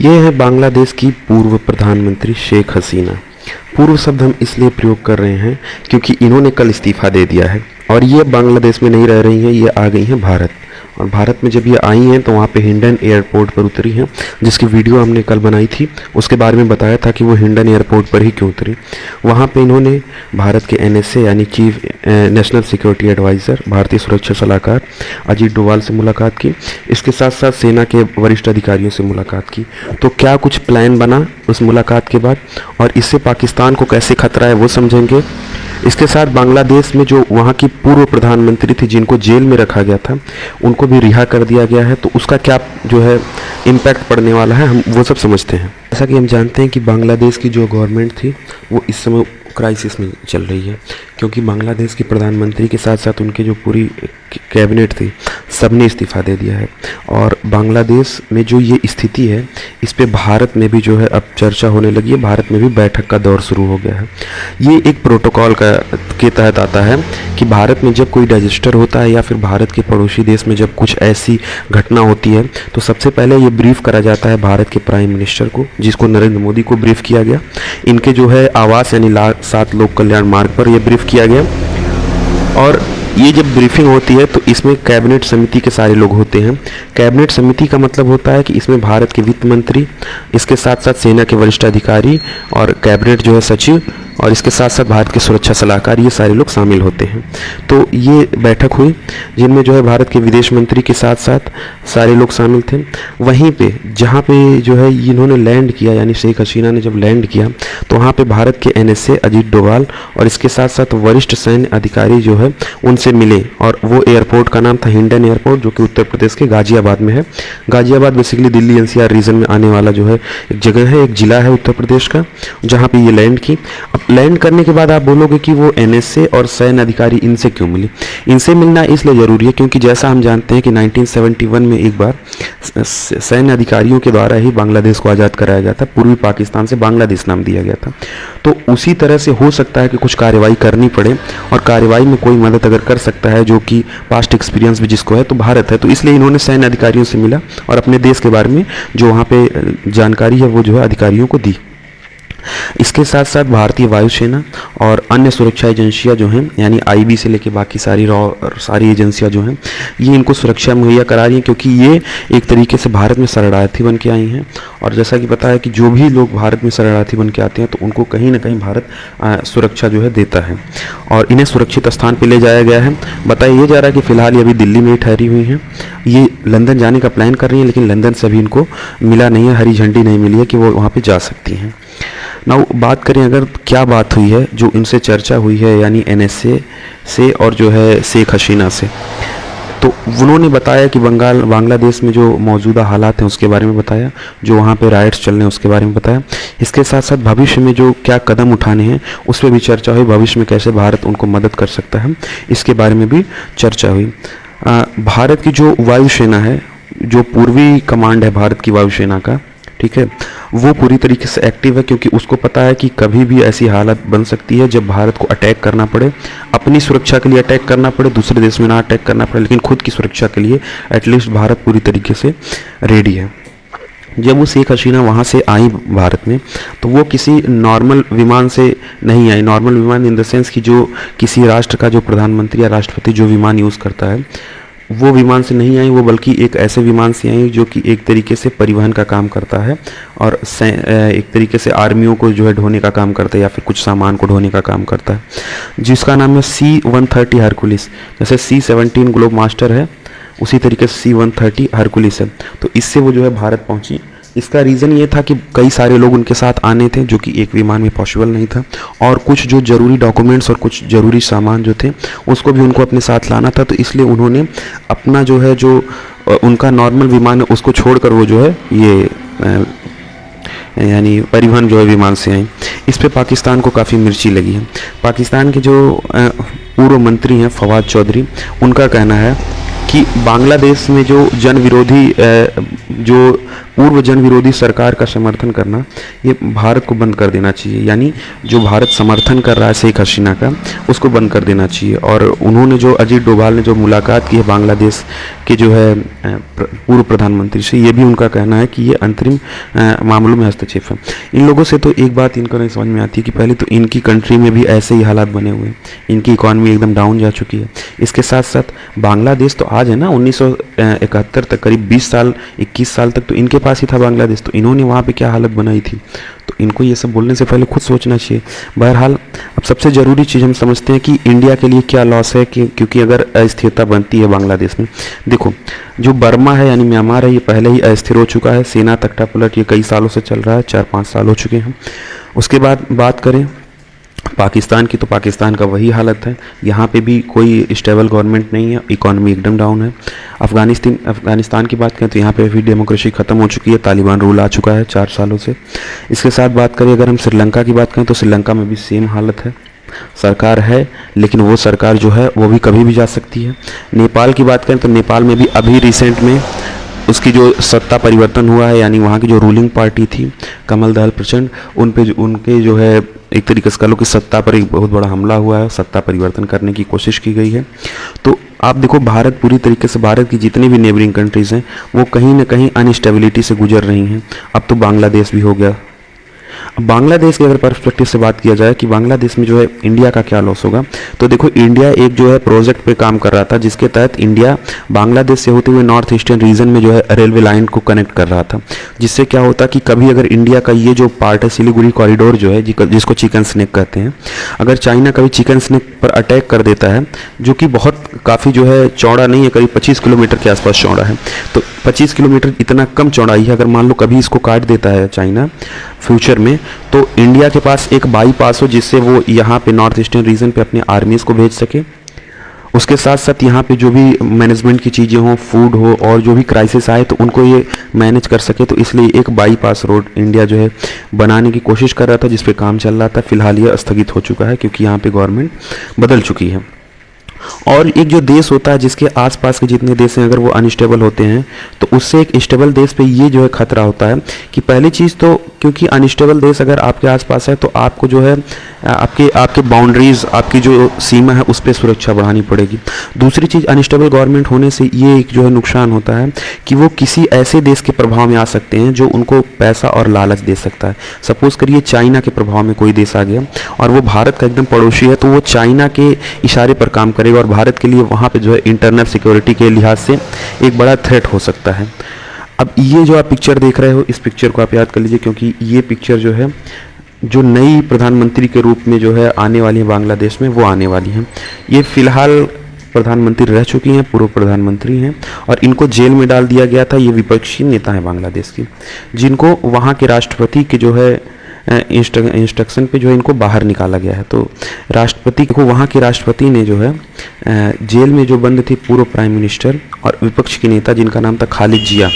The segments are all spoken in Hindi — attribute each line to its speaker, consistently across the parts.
Speaker 1: ये है बांग्लादेश की पूर्व प्रधानमंत्री शेख हसीना। पूर्व शब्द हम इसलिए प्रयोग कर रहे हैं क्योंकि इन्होंने कल इस्तीफा दे दिया है और ये बांग्लादेश में नहीं रह रही हैं, ये आ गई हैं भारत। और भारत में जब ये आई हैं तो वहाँ पे हिंडन एयरपोर्ट पर उतरी हैं, जिसकी वीडियो हमने कल बनाई थी। उसके बारे में बताया था कि वो हिंडन एयरपोर्ट पर ही क्यों उतरी। वहाँ पे इन्होंने भारत के NSA यानी चीफ नेशनल सिक्योरिटी एडवाइज़र, भारतीय सुरक्षा सलाहकार अजीत डोवाल से मुलाकात की। इसके साथ साथ सेना के वरिष्ठ अधिकारियों से मुलाकात की। तो क्या कुछ प्लान बना उस मुलाकात के बाद और इससे पाकिस्तान को कैसे खतरा है वो समझेंगे। इसके साथ बांग्लादेश में जो वहाँ की पूर्व प्रधानमंत्री थी जिनको जेल में रखा गया था, उनको भी रिहा कर दिया गया है, तो उसका क्या जो है इम्पैक्ट पड़ने वाला है हम वो सब समझते हैं। जैसा कि हम जानते हैं कि बांग्लादेश की जो गवर्नमेंट थी वो इस समय क्राइसिस में चल रही है, क्योंकि बांग्लादेश के प्रधानमंत्री के साथ साथ उनके जो पूरी कैबिनेट थी सबने इस्तीफा दे दिया है। और बांग्लादेश में जो ये स्थिति है इस पे भारत में भी जो है अब चर्चा होने लगी है, भारत में भी बैठक का दौर शुरू हो गया है। ये एक प्रोटोकॉल के तहत आता है कि भारत में जब कोई डिजास्टर होता है या फिर भारत के पड़ोसी देश में जब कुछ ऐसी घटना होती है तो सबसे पहले ये ब्रीफ करा जाता है भारत के प्राइम मिनिस्टर को, जिसको नरेंद्र मोदी को ब्रीफ किया गया। इनके जो है आवास यानी 7 लोक कल्याण मार्ग पर यह ब्रीफ किया गया। और ये जब ब्रीफिंग होती है तो इसमें कैबिनेट समिति के सारे लोग होते हैं। कैबिनेट समिति का मतलब होता है कि इसमें भारत के वित्त मंत्री, इसके साथ साथ सेना के वरिष्ठ अधिकारी और कैबिनेट जो है सचिव और इसके साथ साथ भारत के सुरक्षा सलाहकार, ये सारे लोग शामिल होते हैं। तो ये बैठक हुई जिनमें जो है भारत के विदेश मंत्री के साथ साथ सारे लोग शामिल थे। वहीं पे जहाँ पे जो है इन्होंने लैंड किया यानी शेख हसीना ने जब लैंड किया तो वहाँ पे भारत के NSA अजीत डोवाल और इसके साथ साथ वरिष्ठ सैन्य अधिकारी जो है उनसे मिले। और वो एयरपोर्ट का नाम था हिंडन एयरपोर्ट, जो कि उत्तर प्रदेश के गाजियाबाद में है। Ghaziabad basically Delhi NCR region में आने वाला जो है एक जगह है, एक जिला है उत्तर प्रदेश का, जहाँ पे ये लैंड की। अब लैंड करने के बाद आप बोलोगे कि वो NSA और सैन्य अधिकारी इनसे क्यों मिली। इनसे मिलना इसलिए ज़रूरी है क्योंकि जैसा हम जानते हैं कि 1971 में एक बार सैन्य अधिकारियों के द्वारा ही बांग्लादेश को आज़ाद कराया गया था। पूर्वी पाकिस्तान से बांग्लादेश नाम दिया गया था। तो उसी तरह से हो सकता है कि कुछ कार्रवाई करनी पड़े और कार्रवाई में कोई मदद अगर कर सकता है जो कि पास्ट एक्सपीरियंस भी जिसको है तो भारत है। तो इसलिए इन्होंने सैन्य अधिकारियों से मिला और अपने देश के बारे में जो वहाँ पे जानकारी है वो जो है अधिकारियों को दी। इसके साथ साथ भारतीय वायुसेना और अन्य सुरक्षा एजेंसियां जो हैं यानी IB से लेके बाकी सारी एजेंसियां जो हैं ये इनको सुरक्षा मुहैया करा रही हैं, क्योंकि ये एक तरीके से भारत में शरणार्थी बन के आई हैं। और जैसा कि पता है कि जो भी लोग भारत में शरणार्थी बन के आते हैं तो उनको कहीं ना कहीं भारत सुरक्षा जो है देता है और इन्हें सुरक्षित स्थान पर ले जाया गया है। बताया ये जा रहा है कि फ़िलहाल ये अभी दिल्ली में ही ठहरी हुई हैं। ये लंदन जाने का प्लान कर रही हैं, लेकिन लंदन से अभी इनको मिला नहीं है, हरी झंडी नहीं मिली है कि वो वहाँ पर जा सकती हैं। नाउ बात करें अगर क्या बात हुई है जो इनसे चर्चा हुई है यानी NSA से और जो है शेख हसीना से, तो उन्होंने बताया कि बांग्लादेश में जो मौजूदा हालात हैं उसके बारे में बताया, जो वहाँ पे राइट्स चल रहे हैं उसके बारे में बताया। इसके साथ साथ भविष्य में जो क्या कदम उठाने हैं उस पर भी चर्चा हुई, भविष्य में कैसे भारत उनको मदद कर सकता है इसके बारे में भी चर्चा हुई। भारत की जो वायुसेना है, जो पूर्वी कमांड है भारत की वायुसेना का, ठीक है, वो पूरी तरीके से एक्टिव है, क्योंकि उसको पता है कि कभी भी ऐसी हालत बन सकती है जब भारत को अटैक करना पड़े, अपनी सुरक्षा के लिए अटैक करना पड़े, दूसरे देश में ना अटैक करना पड़े, लेकिन खुद की सुरक्षा के लिए एटलीस्ट भारत पूरी तरीके से रेडी है। जब वो शेख हसीना वहाँ से आई भारत में तो वो किसी नॉर्मल विमान से नहीं आई। नॉर्मल विमान इन द सेंस कि जो किसी राष्ट्र का जो प्रधानमंत्री या राष्ट्रपति जो विमान यूज़ करता है वो विमान से नहीं आई, वो बल्कि एक ऐसे विमान से आई जो कि एक तरीके से परिवहन का काम करता है और एक तरीके से आर्मियों को जो है ढोने का काम करता है या फिर कुछ सामान को ढोने का काम करता है, जिसका नाम है C-130 हरकुलिस। जैसे C-17 ग्लोब मास्टर है उसी तरीके से C-130 हरकुलिस है। तो इससे वो जो है भारत पहुंची। इसका रीज़न ये था कि कई सारे लोग उनके साथ आने थे जो कि एक विमान में पॉसिबल नहीं था, और कुछ जो ज़रूरी डॉक्यूमेंट्स और कुछ ज़रूरी सामान जो थे उसको भी उनको अपने साथ लाना था। तो इसलिए उन्होंने अपना जो है जो उनका नॉर्मल विमान है उसको छोड़कर वो जो है ये यानी परिवहन जो है विमान से आई। इस पे पाकिस्तान को काफ़ी मिर्ची लगी है। पाकिस्तान के जो पूर्व मंत्री हैं फवाद चौधरी, उनका कहना है कि बांग्लादेश में जो जन विरोधी जो पूर्व जन विरोधी सरकार का समर्थन करना ये भारत को बंद कर देना चाहिए। यानी जो भारत समर्थन कर रहा है शेख हसीना का, उसको बंद कर देना चाहिए। और उन्होंने जो अजीत डोभाल ने जो मुलाकात की है बांग्लादेश के जो है पूर्व प्रधानमंत्री से, ये भी उनका कहना है कि ये अंतरिम मामलों में हस्तक्षेप है। इन लोगों से तो एक बात इनको नहीं समझ में आती है कि पहले तो इनकी कंट्री में भी ऐसे ही हालात बने हुए हैं, इनकी इकॉनमी एकदम डाउन जा चुकी है। इसके साथ साथ बांग्लादेश तो आज है ना, 1971 तक करीब 20 साल 21 साल तक तो इनके पास ही था बांग्लादेश, तो इन्होंने वहाँ पे क्या हालत बनाई थी। तो इनको ये सब बोलने से पहले खुद सोचना चाहिए। बहरहाल अब सबसे ज़रूरी चीज़ हम समझते हैं कि इंडिया के लिए क्या लॉस है, क्योंकि अगर अस्थिरता बनती है बांग्लादेश में, देखो जो बर्मा है यानी म्यांमार है, ये पहले ही अस्थिर हो चुका है। सेना तख्तापलट ये कई सालों से चल रहा है, 4-5 साल हो चुके हैं। उसके बाद बात करें पाकिस्तान की, तो पाकिस्तान का वही हालत है, यहाँ पे भी कोई स्टेबल गवर्नमेंट नहीं है, इकॉनमी एकदम डाउन है। अफगानिस्तान की बात करें तो यहाँ पे भी डेमोक्रेसी ख़त्म हो चुकी है, तालिबान रूल आ चुका है 4 सालों से। इसके साथ बात करें अगर हम श्रीलंका की बात करें तो श्रीलंका में भी सेम हालत है, सरकार है लेकिन वो सरकार जो है वो भी कभी भी जा सकती है। नेपाल की बात करें तो नेपाल में भी अभी रिसेंट में उसकी जो सत्ता परिवर्तन हुआ है, यानी वहाँ की जो रूलिंग पार्टी थी कमल दहल प्रचंड, उनके जो है एक तरीके से कह लो कि सत्ता पर एक बहुत बड़ा हमला हुआ है, सत्ता परिवर्तन करने की कोशिश की गई है। तो आप देखो भारत पूरी तरीके से, भारत की जितनी भी नेबरिंग कंट्रीज़ हैं वो कहीं ना कहीं अनस्टेबिलिटी से गुजर रही हैं। अब तो बांग्लादेश भी हो गया। बांग्लादेश के अगर पर्सपेक्टिव से बात किया जाए कि बांग्लादेश में जो है इंडिया का क्या लॉस होगा, तो देखो इंडिया एक जो है प्रोजेक्ट पे काम कर रहा था जिसके तहत इंडिया बांग्लादेश से होते हुए नॉर्थ ईस्टर्न रीजन में जो है रेलवे लाइन को कनेक्ट कर रहा था, जिससे क्या होता कि कभी अगर इंडिया का ये जो पार्ट है सिलीगुड़ी कॉरिडोर जो है जिसको चिकन स्नेक कहते हैं, अगर चाइना कभी चिकन स्नेक पर अटैक कर देता है, जो कि बहुत काफ़ी जो है चौड़ा नहीं है, करीब 25 किलोमीटर के आसपास चौड़ा है, तो 25 किलोमीटर इतना कम चौड़ाई है, अगर मान लो कभी इसको काट देता है चाइना फ्यूचर में, तो इंडिया के पास एक बाईपास हो जिससे वो यहाँ पे नॉर्थ ईस्टर्न रीजन पे अपने आर्मीज को भेज सके। उसके साथ साथ यहाँ पे जो भी मैनेजमेंट की चीज़ें हों, फूड हो और जो भी क्राइसिस आए तो उनको ये मैनेज कर सके। तो इसलिए एक बाईपास रोड इंडिया जो है बनाने की कोशिश कर रहा था, जिस पे काम चल रहा था। फिलहाल ये स्थगित हो चुका है क्योंकि यहाँ पे गवर्नमेंट बदल चुकी है। और एक जो देश होता है जिसके आसपास के जितने देश हैं अगर वो अनस्टेबल होते हैं तो उससे एक स्टेबल देश पे ये जो है खतरा होता है कि पहली चीज़ तो क्योंकि अनस्टेबल देश अगर आपके आसपास है तो आपको जो है आपके बाउंड्रीज, आपकी जो सीमा है उस पर सुरक्षा बढ़ानी पड़ेगी। दूसरी चीज़ अनस्टेबल गवर्नमेंट होने से ये एक जो है नुकसान होता है कि वो किसी ऐसे देश के प्रभाव में आ सकते हैं जो उनको पैसा और लालच दे सकता है। सपोज़ करिए चाइना के प्रभाव में कोई देश आ गया और वो भारत का एकदम पड़ोसी है, तो वो चाइना के इशारे पर काम करेगा और भारत के लिए वहाँ पे जो है इंटरनल सिक्योरिटी के लिहाज से एक बड़ा थ्रेट हो सकता है। अब ये जो आप पिक्चर देख रहे हो, इस पिक्चर को आप याद कर लीजिए, क्योंकि ये पिक्चर जो है जो नई प्रधानमंत्री के रूप में जो है आने वाली है बांग्लादेश में, वो आने वाली हैं। ये फिलहाल प्रधानमंत्री रह चुकी हैं, पूर्व प्रधानमंत्री हैं और इनको जेल में डाल दिया गया था। ये विपक्षी नेता हैं बांग्लादेश की, जिनको वहाँ के राष्ट्रपति के जो है इंस्ट्रक्शन पे जो है इनको बाहर निकाला गया है। तो राष्ट्रपति को, वहाँ के राष्ट्रपति ने जो है जेल में जो बंद थे पूर्व प्राइम मिनिस्टर और विपक्ष के नेता जिनका नाम था खालिद जिया,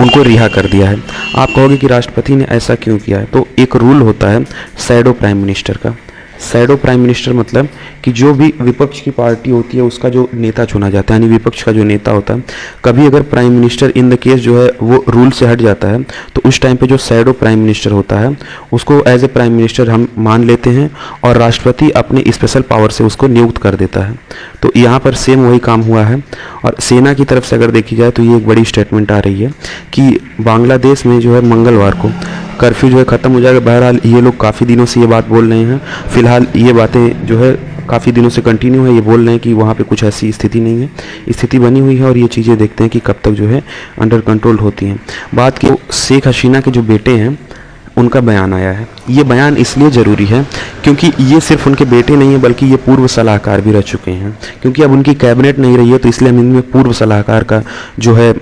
Speaker 1: उनको रिहा कर दिया है। आप कहोगे कि राष्ट्रपति ने ऐसा क्यों किया है, तो एक रूल होता है शैडो प्राइम मिनिस्टर का। शैडो प्राइम मिनिस्टर मतलब कि जो भी विपक्ष की पार्टी होती है उसका जो नेता चुना जाता है, यानी विपक्ष का जो नेता होता है, कभी अगर prime minister in the case जो है वो रूल से हट जाता है तो उस टाइम पे जो शैडो प्राइम मिनिस्टर होता है उसको एज ए प्राइम मिनिस्टर हम मान लेते हैं और राष्ट्रपति अपने स्पेशल पावर से उसको नियुक्त कर देता है। तो यहाँ पर सेम वही काम हुआ है। और सेना की तरफ से अगर देखी जाए तो ये एक बड़ी स्टेटमेंट आ रही है कि बांग्लादेश में जो है मंगलवार को कर्फ्यू जो है ख़त्म हो जाएगा। बहरहाल ये लोग काफ़ी दिनों से ये बात बोल रहे हैं, फिलहाल ये बातें जो है काफ़ी दिनों से कंटिन्यू है। ये बोल रहे हैं कि वहाँ पे कुछ ऐसी स्थिति नहीं है, स्थिति बनी हुई है और ये चीज़ें देखते हैं कि कब तक जो है अंडर कंट्रोल होती हैं। बात की शेख हसीना के जो बेटे हैं उनका बयान आया है। ये बयान इसलिए ज़रूरी है क्योंकि ये सिर्फ उनके बेटे नहीं है बल्कि ये पूर्व सलाहकार भी रह चुके हैं। क्योंकि अब उनकी कैबिनेट नहीं रही है तो इसलिए हम इनमें पूर्व सलाहकार का जो है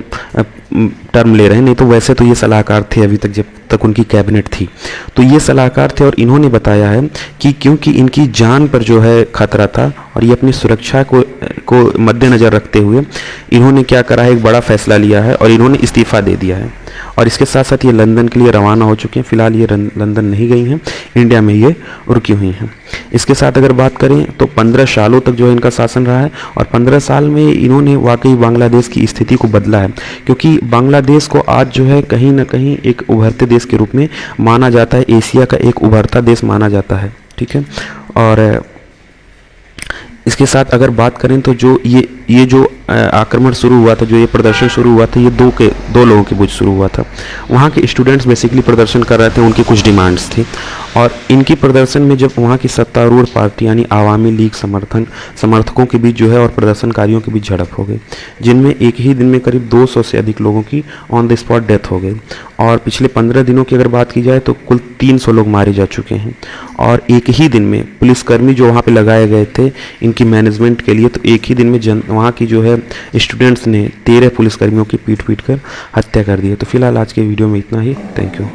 Speaker 1: टर्म ले रहे हैं, नहीं तो वैसे तो ये सलाहकार थे अभी तक जब तक उनकी कैबिनेट थी। तो ये सलाहकार थे और इन्होंने बताया है कि क्योंकि इनकी जान पर जो है खतरा था और ये अपनी सुरक्षा को मद्देनज़र रखते हुए इन्होंने क्या करा है, एक बड़ा फैसला लिया है और इन्होंने इस्तीफ़ा दे दिया है। और इसके साथ साथ ये लंदन के लिए रवाना हो चुके हैं। फिलहाल ये लंदन नहीं गई हैं, इंडिया में ये रुकी हुई हैं। इसके साथ अगर बात करें तो 15 सालों तक जो है इनका शासन रहा है, और 15 साल में इन्होंने वाकई बांग्लादेश की स्थिति को बदला है, क्योंकि बांग्लादेश को आज जो है कहीं ना कहीं एक उभरते देश के रूप में माना जाता है, एशिया का एक उभरता देश माना जाता है। ठीक है, और इसके साथ अगर बात करें तो जो ये जो आक्रमण शुरू हुआ था, जो ये प्रदर्शन शुरू हुआ था, ये दो लोगों के बीच शुरू हुआ था। वहाँ के स्टूडेंट्स बेसिकली प्रदर्शन कर रहे थे, उनकी कुछ डिमांड्स थी, और इनकी प्रदर्शन में जब वहाँ की सत्तारूढ़ पार्टी यानी आवामी लीग समर्थकों के बीच जो है और प्रदर्शनकारियों के बीच झड़प हो गई, जिनमें एक ही दिन में करीब 200 से अधिक लोगों की ऑन द स्पॉट डेथ हो गई। और पिछले 15 दिनों की अगर बात की जाए तो कुल 300 लोग मारे जा चुके हैं। और एक ही दिन में पुलिसकर्मी जो वहाँ पे लगाए गए थे इनकी मैनेजमेंट के लिए, तो एक ही दिन में वहाँ की जो है स्टूडेंट्स ने 13 पुलिसकर्मियों की पीट कर हत्या कर दी है। तो फिलहाल आज के वीडियो में इतना ही। Thank you.